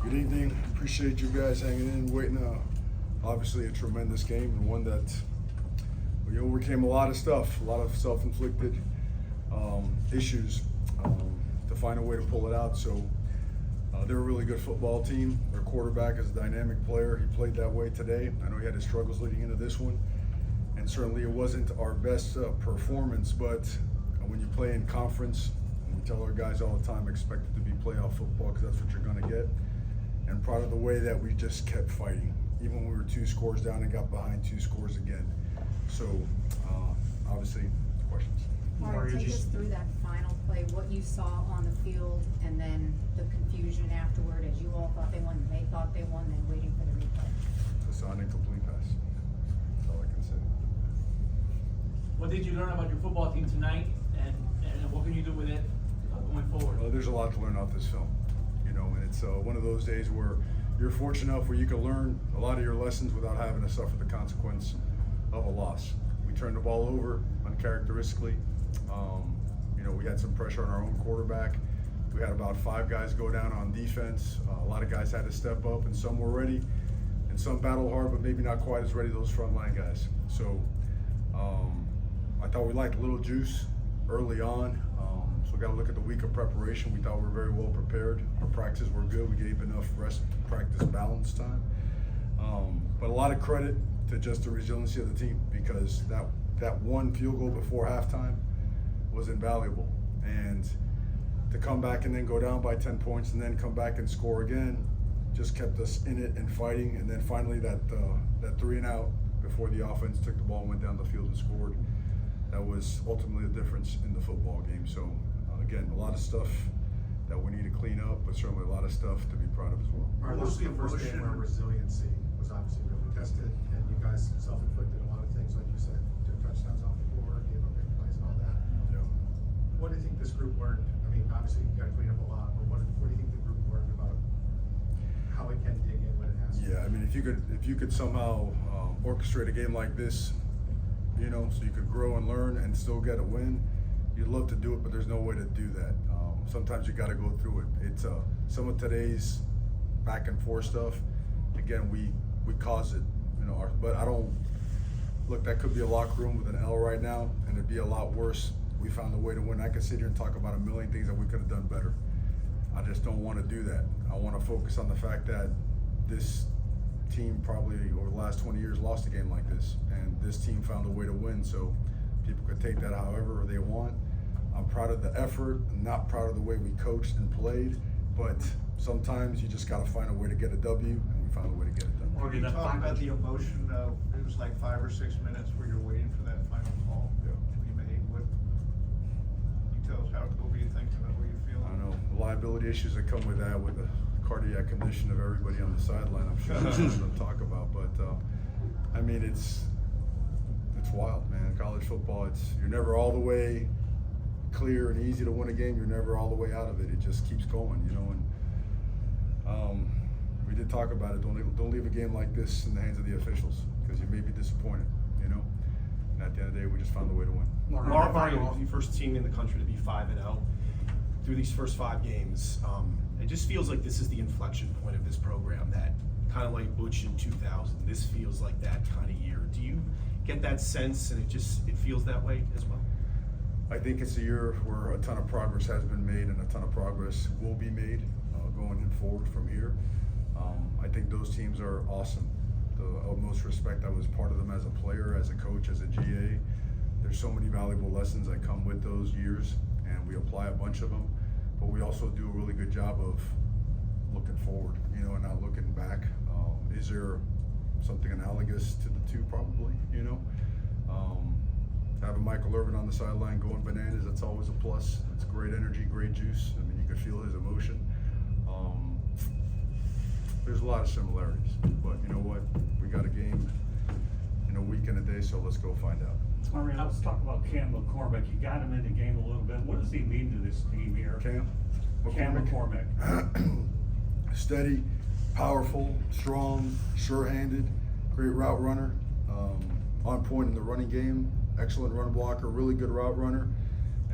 Good evening. Appreciate you guys hanging in, waiting. Obviously a tremendous game and one that we overcame a lot of stuff, a lot of self-inflicted issues to find a way to pull it out. So they're a really good football team. Their quarterback is a dynamic player. He played that way today. I know he had his struggles leading into this one, and certainly it wasn't our best performance, but when you play in conference, and we tell our guys all the time, expect it to be playoff football because that's what you're going to get. And proud of the way that we just kept fighting, even when we were 2 scores down and got behind 2 scores again. So, obviously, questions. Mario, take us through that final play, what you saw on the field, and then the confusion afterward as you all thought they won, they thought they won, then waiting for the replay. It's an incomplete pass. That's all I can say. What did you learn about your football team tonight, and what can you do with it going forward? Well, there's a lot to learn off this film, and it's one of those days where you're fortunate enough where you can learn a lot of your lessons without having to suffer the consequence of a loss. We turned the ball over uncharacteristically. We had some pressure on our own quarterback. We had about 5 guys go down on defense. A lot of guys had to step up, and some were ready, and some battled hard, but maybe not quite as ready, those frontline guys. So I thought we lacked a little juice early on. So we got to look at the week of preparation. We thought we were very well prepared. Our practices were good. We gave enough rest, practice, balance time. But a lot of credit to just the resiliency of the team, because that one field goal before halftime was invaluable. And to come back and then go down by 10 points and then come back and score again just kept us in it and fighting. And then finally that 3 and out before the offense took the ball and went down the field and scored. That was ultimately the difference in the football game. So again, a lot of stuff that we need to clean up, but certainly a lot of stuff to be proud of as well. Our this was the first game where resiliency was obviously really tested, and you guys self-inflicted a lot of things, like you said, took touchdowns off the board, gave up big plays and all that. Yeah. What do you think this group learned? I mean, obviously you got to clean up a lot, but what do you think the group learned about how it can dig in when it has to? Yeah, I mean, if you could somehow orchestrate a game like this, so you could grow and learn and still get a win, you'd love to do it, but there's no way to do that. Sometimes you got to go through it. It's some of today's back and forth stuff. Again, we cause it, but I don't look. That could be a locker room with an L right now, and it'd be a lot worse. We found a way to win. I could sit here and talk about a million things that we could have done better. I just don't want to do that. I want to focus on the fact that this team probably over the last 20 years lost a game like this, and this team found a way to win. So people could take that however they want. I'm proud of the effort. I'm not proud of the way we coached and played, but sometimes you just got to find a way to get a W, and we found a way to get it done. Or you talk about the emotion of, it was like 5 or 6 minutes where you're waiting for that final call Yeah. to be made. What, you tell us what were you thinking about, what you feeling? I don't know, the liability issues that come with that, with the cardiac condition of everybody on the sideline, I'm sure that's something to talk about. But I mean, it's wild, man. College football, you're never all the way clear and easy to win a game. You're never all the way out of it. It just keeps going, And we did talk about it. Don't leave a game like this in the hands of the officials, because you may be disappointed, And at the end of the day, we just found a way to win. Mario, the first team in the country to be 5-0 through these first 5 games. It just feels like this is the inflection point of this program, that kind of like Butch in 2000. This feels like that kind of year. Do you get that sense, and it feels that way as well? I think it's a year where a ton of progress has been made and a ton of progress will be made going forward from here. I think those teams are awesome. The utmost respect. I was part of them as a player, as a coach, as a GA. There's so many valuable lessons that come with those years, and we apply a bunch of them. But we also do a really good job of looking forward, and not looking back. Is there something analogous to the two? Probably, Having Michael Irvin on the sideline going bananas, that's always a plus. It's great energy, great juice. I mean, you could feel his emotion. There's a lot of similarities, but you know what? We got a game in a week and a day, so let's go find out. Mario, let's talk about Cam McCormick. You got him in the game a little bit. What does he mean to this team here? Cam McCormick. Steady, powerful, strong, sure-handed, great route runner, on point in the running game, excellent run blocker, really good route runner,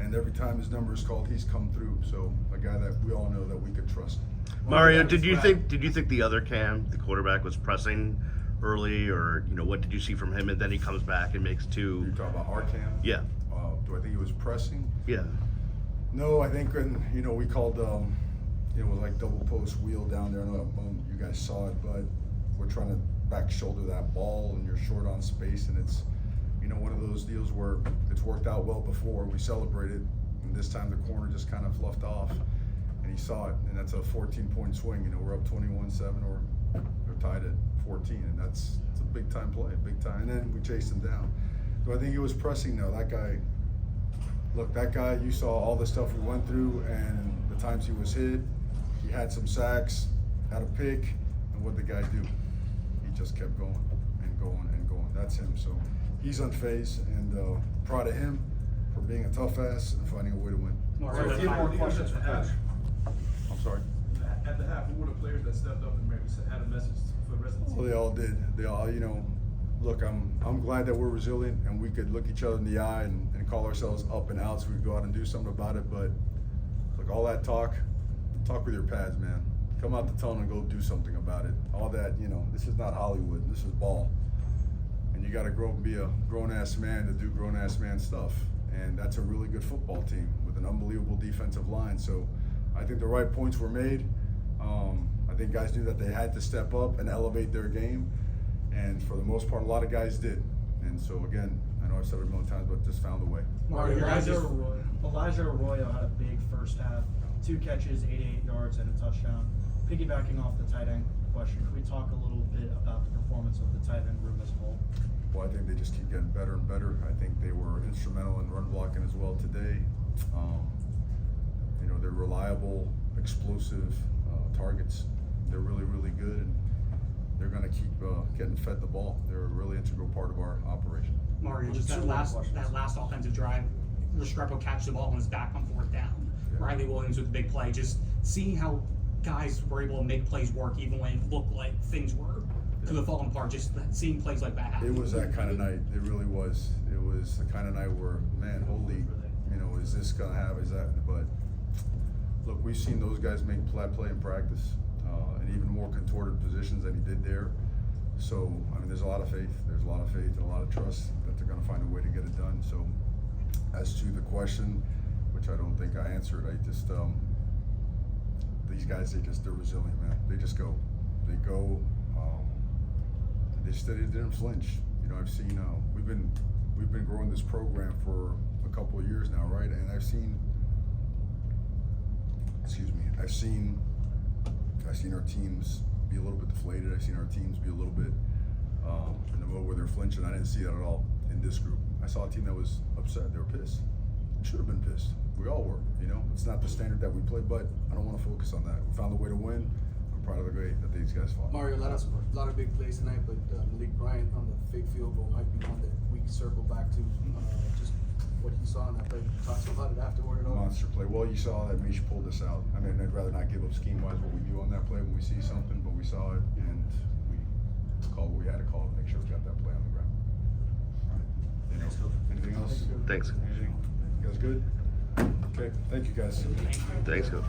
and every time his number is called, he's come through. So a guy that we all know that we could trust. Mario, did you think the other Cam, the quarterback, was pressing early, or what did you see from him? And then he comes back and makes two. You're talking about our Cam? Yeah, Do I think he was pressing? yeah. No, I think when we called it was like double post wheel down there. I know you guys saw it, but we're trying to back shoulder that ball, and you're short on space, and it's one of those deals where it's worked out well before. We celebrated, and this time the corner just kind of fluffed off, and he saw it, and that's a 14-point swing. We're up 21-7, or they're tied at 14, and it's a big time play, big time. And then we chased him down. Do I think he was pressing? No, that guy. Look, that guy, you saw all the stuff we went through and the times he was hit. He had some sacks, had a pick, and what'd the guy do? He just kept going and going and going. That's him. So he's unfazed, and proud of him for being a tough ass and finding a way to win. So a few more questions for Coach. I'm sorry. At the half, who were the players that stepped up and maybe had a message for the rest of the team? Well, they all did. They all, look, I'm glad that we're resilient and we could look each other in the eye and call ourselves up and out so we could go out and do something about it. But look, all that talk with your pads, man. Come out the tunnel and go do something about it. All that, this is not Hollywood. This is ball. And you got to grow up and be a grown-ass man to do grown-ass man stuff. And that's a really good football team with an unbelievable defensive line. So I think the right points were made. I think guys knew that they had to step up and elevate their game. And for the most part, a lot of guys did. And so again, I know I've said it a million times, but just found a way. Elijah Arroyo had a big first half, 2 catches, 88 yards, and a touchdown. Piggybacking off the tight end question, can we talk a little bit about the performance of the tight end room as a whole? Well, I think they just keep getting better and better. I think they were instrumental in run blocking as well today. They're reliable, explosive targets. They're really, really good, and they're going to keep getting fed the ball. They're a really integral part of our operation. Mario, just that last offensive drive, Restrepo catches the ball and was back on 4th down. Yeah. Riley Williams with a big play. Just seeing how guys were able to make plays work even when it looked like things were could have fallen apart. Just seeing plays like that happen. It was that kind of night. It really was. It was the kind of night where, man, holy, is this going to have, is that? But look, we've seen those guys make that play in practice, and even more contorted positions than he did there. So, there's a lot of faith. There's a lot of faith and a lot of trust that they're going to find a way to get it done. So, as to the question, which I don't think I answered, I just, these guys, they're resilient, man. They just go. They go. They didn't flinch. I've seen, we've been growing this program for a couple of years now, right? And I've seen our teams be a little bit deflated. I've seen our teams be a little bit in the mode where they're flinching. I didn't see that at all in this group. I saw a team that was upset. They were pissed. Should have been pissed. We all were. It's not the standard that we play, but I don't want to focus on that. We found a way to win. I'm proud of the way that these guys fought. Mario, a lot of big plays tonight, but Malik Bryant on the fake field goal might be one that we can circle back to. Just what he saw in that play. Talk about it afterward at all. Monster play. Well, you saw that Mish pulled us out. I'd rather not give up scheme-wise what we do on that play when we see something, but we saw it and we called what we had to call to make sure we got that play on the ground. Anything else? Thanks. Anything? You guys good? Okay. Thank you, guys. Thanks, Coach.